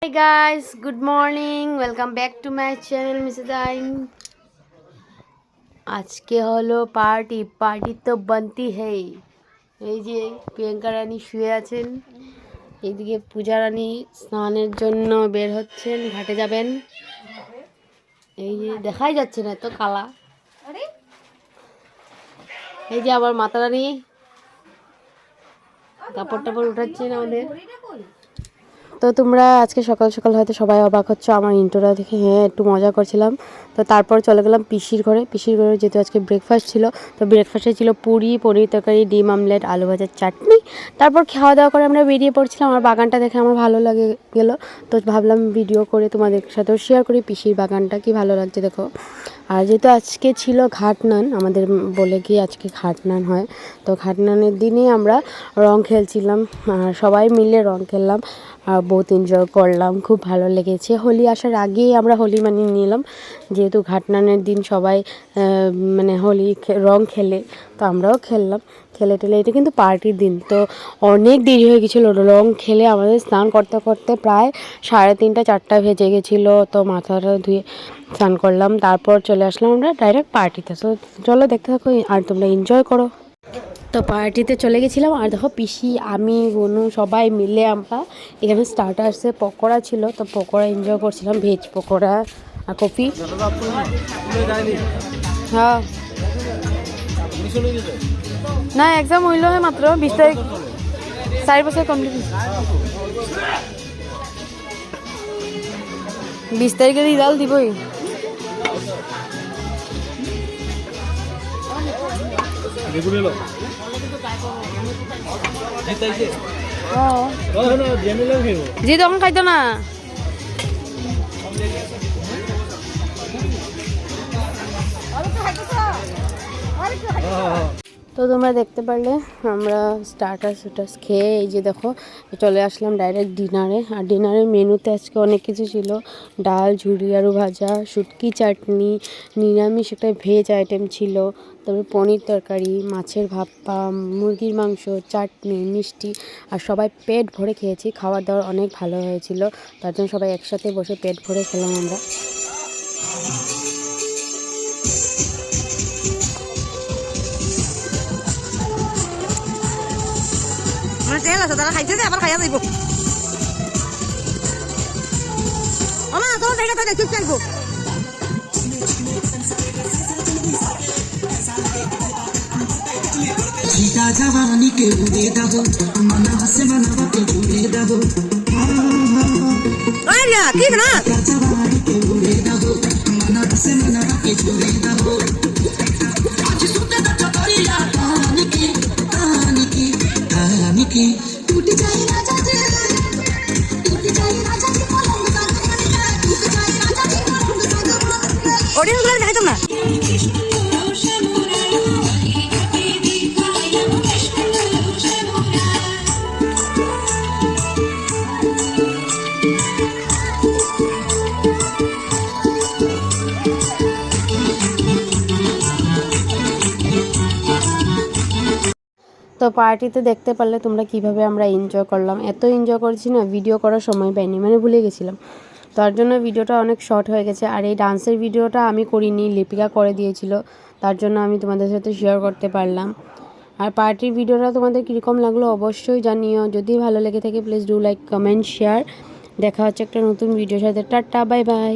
Hey guys, good morning. Welcome back to my channel, Mrs. Ain. আজকে হলো party তো বানতি হেই। এই যে প্রিয়াঙ্কা রানী শুয়ে আছেন, এইদিকে পূজা রানী স্নানের জন্য বের হচ্ছেন, ঘাটে যাবেন। এই যে দেখাই যাচ্ছে না, তো কালা। এই যে আবার মাতা রানী কাপড় টাপড় উঠাচ্ছেন আমাদের। তো তোমরা আজকে সকাল সকাল হয়তো সবাই অবাক হচ্ছ আমার ইন্ট্রোটা দেখে। হ্যাঁ, একটু মজা করছিলাম। তো তারপর চলে গেলাম পিসির ঘরে। যেহেতু আজকে ব্রেকফাস্ট ছিল, তো ব্রেকফাস্টে ছিল পুরি, পনির তরকারি, ডিম আমলেট, আলু ভাজার চাটনি। তারপর খাওয়া দাওয়া করে আমরা বেরিয়ে পড়ছিলাম। আমার বাগানটা দেখে আমার ভালো লাগে গেল, তো ভাবলাম ভিডিও করে তোমাদের সাথেও শেয়ার করি পিসির বাগানটা কি ভালো লাগছে দেখো। আর যেহেতু আজকে ছিল ঘাটনান, আমাদের বলে কি আজকে ঘাটনান হয়, তো ঘাটনানের দিনই আমরা রং খেলছিলাম, আর সবাই মিলে রং খেললাম আর বহুত এনজয় করলাম, খুব ভালো লেগেছে। হোলি আসার আগেই আমরা হোলি মানিয়ে নিলাম, যেহেতু ঘাটনানের দিন সবাই মানে হোলি রং খেলে, তো আমরাও খেললাম। খেলে টেলে এটা কিন্তু পার্টির দিন, তো অনেক দেরি হয়ে গেছিলো রং খেলে। আমাদের স্নান করতে করতে প্রায় 3:30 4টা বেজে গেছিলো। তো মাথাটা ধুয়ে স্নান করলাম, তারপর চলে আসলাম আমরা ডাইরেক্ট পার্টিতে। তো চলো দেখতে থাকো আর তোমরা এনজয় করো। তো পার্টিতে চলে গেছিলাম, আর দেখো পিসি, আমি, বনু সবাই মিলে আমরা এখানে স্টার্টার্সে পকোড়া ছিল, তো পকোড়া এনজয় করছিলাম, ভেজ পকোড়া আর কফি। হ্যাঁ, না এক্সাম হইল হয় মাত্র 20 তারিখ, 4 বছর কমপ্লিট। 20 তারিখে রেজাল্ট দিবই। জি তখন খাইতো না। তো তোমরা দেখতে পারলে আমরা স্টার্টার্স খেয়ে এই যে দেখো চলে আসলাম ডাইরেক্ট ডিনারে। আর ডিনারের মেনুতে আজকে অনেক কিছু ছিল, ডাল, ঝুরি আলু ভাজা, শুটকি চাটনি, নিরামিষ একটা ভেজ আইটেম ছিল, তারপরে পনির তরকারি, মাছের ভাপা, মুরগির মাংস, চাটনি, মিষ্টি। আর সবাই পেট ভরে খেয়েছি, খাওয়ার দাওয়ার অনেক ভালো হয়েছিল, তার জন্য সবাই একসাথে বসে পেট ভরে খেলাম আমরা। তেল আছে তারা খাইছে, আবার খাইয়া যাইব। না তোমার জায়গাটা দেখি চাইব। जवानी के उड़े दादो मना हसे मना के उड़े दादो आया ठीक ना जवानी के उड़े दादो मना हसे मना के उड़े दादो आज सुते दा चतरिया कहानी की टूट जाए राजा जी, टूट जाए राजा जी पलंग का टूट जाए राजा जी पलंग का ऑडियंस गुलो देखाই তোমরা। তো পার্টিতে দেখতে পারলে তোমরা কিভাবে আমরা এনজয় করলাম। এত এনজয় করেছি না, ভিডিও করার সময় পাইনি, মানে ভুলে গেছিলাম, তার জন্য ভিডিওটা অনেক শর্ট হয়ে গেছে। আর এই ডান্সের ভিডিওটা আমি করিনি, লিপিকা করে দিয়েছিল, তার জন্য আমি তোমাদের সাথে শেয়ার করতে পারলাম। আর পার্টির ভিডিওটা তোমাদের কীরকম লাগলো অবশ্যই জানিও। যদি ভালো লেগে থাকে please do like, comment, share. দেখা হচ্ছে একটা নতুন ভিডিওর সাথে। Tata, bye bye.